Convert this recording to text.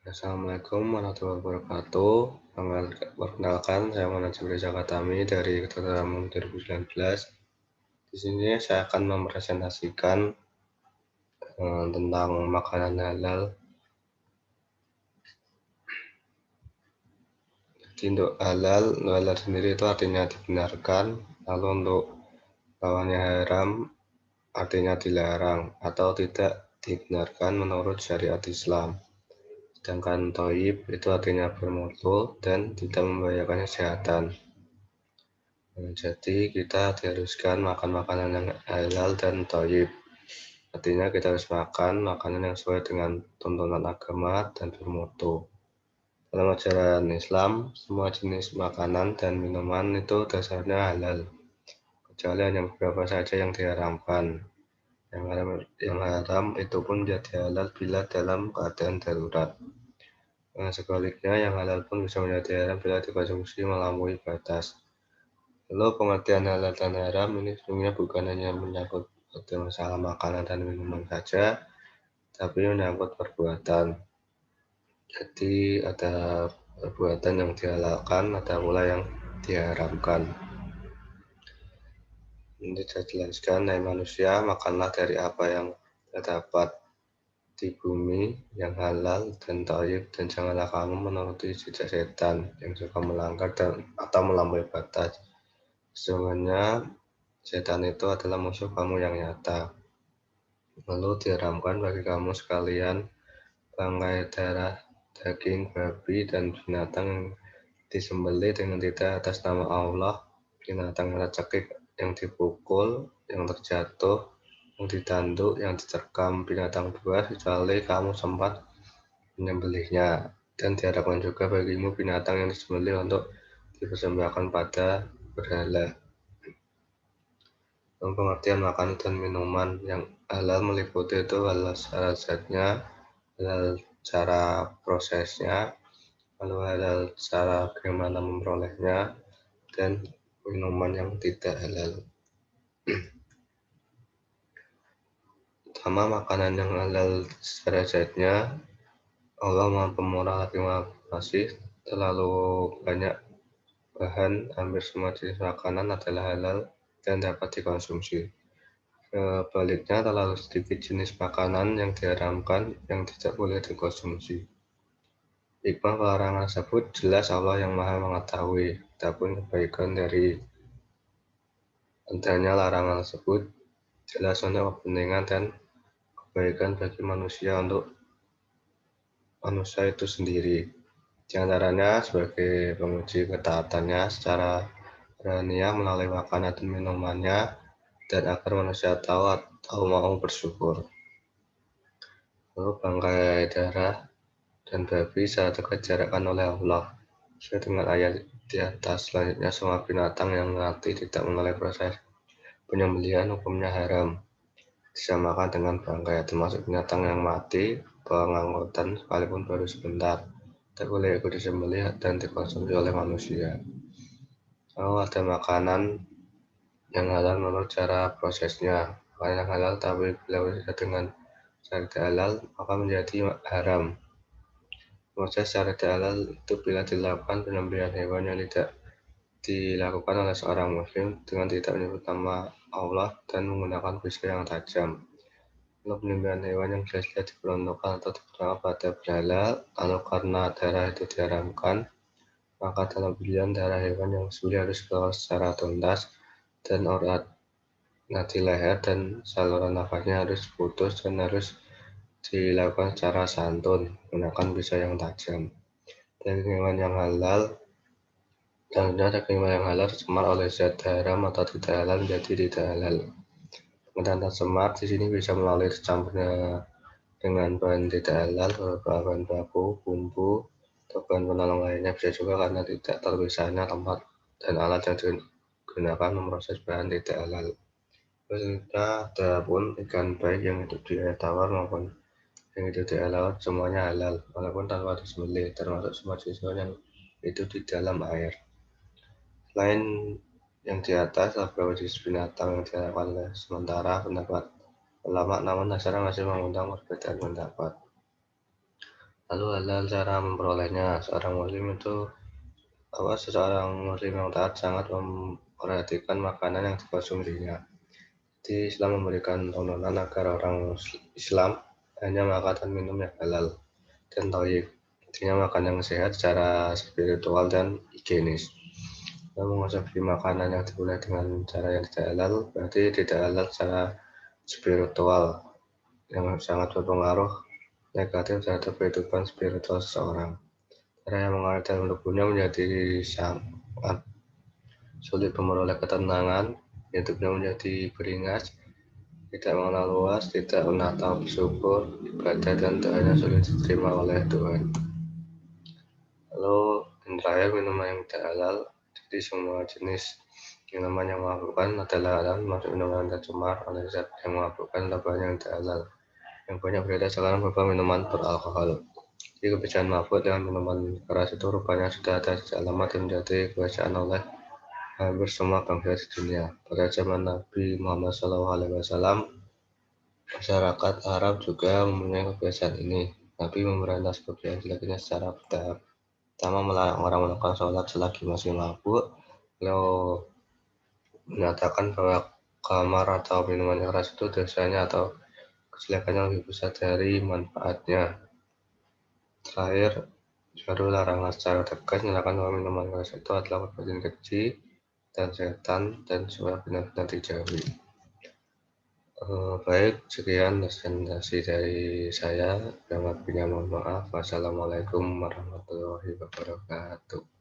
Assalamualaikum warahmatullahi wabarakatuh. Perkenalkan, saya Muhammad Jibril Jakatami dari Kedokteran Umum 2019. Di sini saya akan mempresentasikan tentang makanan halal. Jadi untuk halal sendiri itu artinya dibenarkan, lalu untuk lawannya haram artinya dilarang atau tidak dibenarkan menurut syariat Islam. Sedangkan thayyib itu artinya bermutu dan tidak membahayakan kesehatan. Jadi kita diharuskan makan makanan yang halal dan thayyib. Artinya kita harus makan makanan yang sesuai dengan tuntunan agama dan bermutu. Dalam ajaran Islam, semua jenis makanan dan minuman itu dasarnya halal, kecuali hanya beberapa saja yang diharamkan. Yang haram itu pun menjadi halal bila dalam keadaan darurat. Sebaliknya, yang halal pun bisa menjadi haram bila dikonsumsi melampaui batas. Lalu pengertian halal dan haram ini sebenarnya bukan hanya menyangkut masalah makanan dan minuman saja, tapi menyangkut perbuatan. Jadi ada perbuatan yang dihalalkan, ada pula yang diharamkan. Ini saya jelaskan, hai manusia, makanlah dari apa yang terdapat di bumi yang halal dan thayyib, dan janganlah kamu menuruti jejak setan yang suka melanggar atau melampaui batas. Sesungguhnya setan itu adalah musuh kamu yang nyata. Lalu diharamkan bagi kamu sekalian bangkai, darah, daging babi, dan binatang yang disembelih dengan tidak atas nama Allah, binatang yang tercekik, yang dipukul, yang terjatuh, yang ditanduk, yang diterkam binatang buas, kecuali kamu sempat menyembelihnya. Dan diharapkan juga bagimu binatang yang disembelih untuk dipersembahkan pada berhala. Pengertian makanan dan minuman yang halal meliputi itu halal secara zatnya, halal cara prosesnya, lalu halal cara bagaimana memperolehnya, dan minuman yang tidak halal. Pertama, makanan yang halal secara zatnya, Allah Maha Pemurah lagi Maha Pengasih, terlalu banyak bahan, hampir semua jenis makanan adalah halal dan dapat dikonsumsi. Sebaliknya, terlalu sedikit jenis makanan yang diharamkan yang tidak boleh dikonsumsi. Hikmah pelarangan tersebut jelas Allah yang Maha mengetahui. Adapun kebaikan dari adanya larangan tersebut jelas untuk kepentingan dan kebaikan bagi manusia untuk manusia itu sendiri. Di antaranya sebagai penguji ketaatannya secara beraniah melalui makanan dan minumannya, dan agar manusia tahu atau mau bersyukur. Lalu bangkai, darah, dan babi secara tegas diharamkan oleh Allah. Sesuai dengan ayat di atas, selanjutnya semua binatang yang mati tidak melalui proses penyembelihan hukumnya haram, disamakan dengan bangkai, termasuk binatang yang mati pengangkutan sekalipun baru sebentar, tak boleh ikut disembelih dan dikonsumsi oleh manusia. Lalu ada makanan yang halal menurut cara prosesnya. Makanan yang halal tapi bila berbeda dengan cara tidak halal maka menjadi haram. Proses secara tidak halal itu bila dilakukan penyembelihan hewan yang tidak dilakukan oleh seorang muslim dengan tidak menyebut nama Allah dan menggunakan pisau yang tajam. Lalu penyembelihan hewan yang jelas-jelas diperuntukkan atau digunakan pada berhala, lalu karena darah itu diharamkan, maka dalam pilihan darah hewan yang disembelih harus dikeluarkan secara tuntas, dan urat nadi leher dan saluran nafasnya harus putus dan harus dilakukan secara santun menggunakan pisau yang tajam. Daging hewan yang halal, selanjutnya daging hewan yang halal tercemar oleh zat haram atau tidak halal menjadi tidak halal. Pengertian tercemar di sini bisa melalui tercampurnya dengan bahan tidak halal, beberapa bahan baku, bumbu, atau bahan penolong lainnya. Bisa juga karena tidak terpisahnya tempat dan alat yang digunakan memproses bahan tidak halal. Selanjutnya ada pun ikan baik yang hidup di air tawar maupun yang hidup di air laut, semuanya halal walaupun tanpa disembelih, termasuk semua jenis yang hidup di dalam air. Selain yang di atas, beberapa jenis binatang yang diharamkan oleh sementara pendapat ulama, namun dasarnya masih mengundang perbedaan pendapat. Lalu halal cara memperolehnya. Seseorang muslim yang taat sangat memperhatikan makanan yang dikonsumsinya. Jadi Islam memberikan tuntunan agar orang Islam hanya makan dan minum yang halal dan thayyib. Artinya makan yang sehat secara spiritual dan higienis. Kalau mengonsumsi makanan yang dimulai dengan cara yang tidak halal, berarti tidak halal secara spiritual yang sangat berpengaruh negatif terhadap kehidupan spiritual seseorang. Cara yang mengalir dalam tubuhnya menjadi sangat sulit memperoleh ketenangan, hidupnya menjadi beringas, tidak mengenal luas, tidak pernah tahu bersyukur, ibadah dan doanya sulit diterima oleh Tuhan. Lalu yang terakhir, minuman yang tidak halal. Jadi semua jenis minuman yang memabukkan adalah halal, masuk minuman yang tercemar oleh zat yang memabukkan adalah banyak yang tidak halal. Yang banyak beredar sekarang berupa minuman beralkohol. Jadi kebiasaan mabuk dengan minuman keras itu rupanya sudah ada sejak lama dan menjadi kebiasaan oleh hampir semua bangsa di dunia. Pada zaman Nabi Muhammad SAW, masyarakat Arab juga mempunyai kebiasaan ini. Nabi memberantas kebiasaan jeleknya secara bertahap. Pertama, melarang orang melakukan sholat selagi masih mabuk. Beliau menyatakan bahwa khamar atau minuman keras itu dosanya atau kejelekannya lebih besar dari manfaatnya. Terakhir, baru larangan secara tegas menyatakan bahwa minuman keras itu adalah perbuatan keji dan setan dan supaya benar-benar dijauhi. Baik, sekian presentasi dari saya. Yang lebihnya mohon maaf. Wassalamualaikum warahmatullahi wabarakatuh.